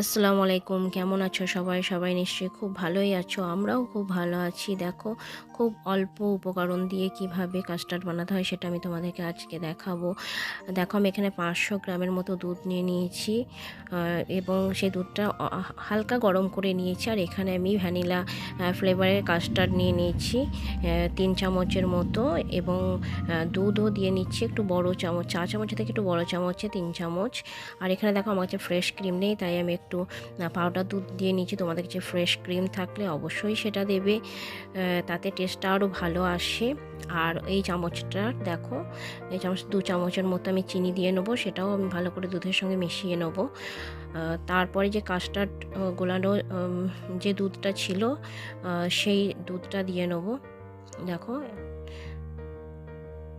আসসালামু আলাইকুম, কেমন আছো সবাই? সবাই নিশ্চয়ই খুব ভালোই আছো। আমরাও খুব ভালো আছি। দেখো, খুব অল্প উপকরণ দিয়ে কিভাবে কাস্টার্ড বানাতে হয় সেটা আমি তোমাদেরকে আজকে দেখাবো। দেখো, আমি এখানে 500 গ্রামের মতো দুধ নিয়ে নিয়েছি এবং সেই দুধটা হালকা গরম করে নিয়েছি। আর এখানে আমি ভ্যানিলা ফ্লেভারের কাস্টার্ড নিয়ে নিয়েছি 3 চামচের মতো, এবং দুধও দিয়ে নিচ্ছি একটু বড় চামচ, 4 চামচ থেকে একটু বড় চামচে 3 চামচ। আর এখানে দেখো, আমার কাছে ফ্রেশ ক্রিম নেই, তাই আমি একটু পাউডার দুধ দিয়ে নিচ্ছি। তোমাদের কাছে ফ্রেশ ক্রিম থাকলে অবশ্যই সেটা দেবে, তাতে টেস্টটা আরও ভালো আসে। আর এই চামচটা দেখো, এই চামচ 2 চামচের মতো আমি চিনি দিয়ে নেবো, সেটাও আমি ভালো করে দুধের সঙ্গে মিশিয়ে নেবো। তারপরে যে কাস্টার্ড গোলানো যে দুধটা ছিল সেই দুধটা দিয়ে নেবো। দেখো,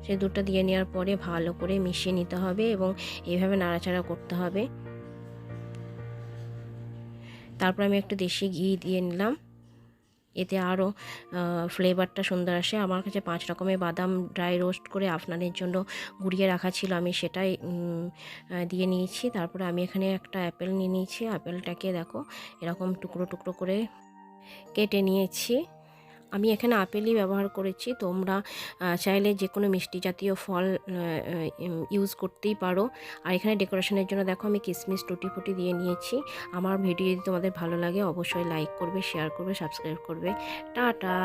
সেই দুধটা দিয়ে নেওয়ার পরে ভালো করে মিশিয়ে নিতে হবে এবং এইভাবে নাড়াচাড়া করতে হবে। তারপর আমি একটু দেশি ঘি দিয়ে নিলাম, এতে আরও ফ্লেভারটা সুন্দর আসে। আমার কাছে 5 রকমের বাদাম ড্রাই রোস্ট করে আপনাদের জন্য গুঁড়িয়ে রাখা ছিল, আমি সেটাই দিয়ে নিয়েছি। তারপরে আমি এখানে একটা অ্যাপেল নিয়ে নিয়েছি। অ্যাপেলটাকে দেখো এরকম টুকরো টুকরো করে কেটে নিয়েছি। আমি এখানে আপেলই ব্যবহার করেছি, তোমরা চাইলে যে কোনো মিষ্টি জাতীয় ফল ইউজ করতেই পারো। আর এখানে ডেকোরেশনের জন্য দেখো, আমি কিশমিশ টুটি ফুটি দিয়ে নিয়েছি। আমার ভিডিও যদি তোমাদের ভালো লাগে অবশ্যই লাইক করবে, শেয়ার করবে, সাবস্ক্রাইব করবে। টাটা।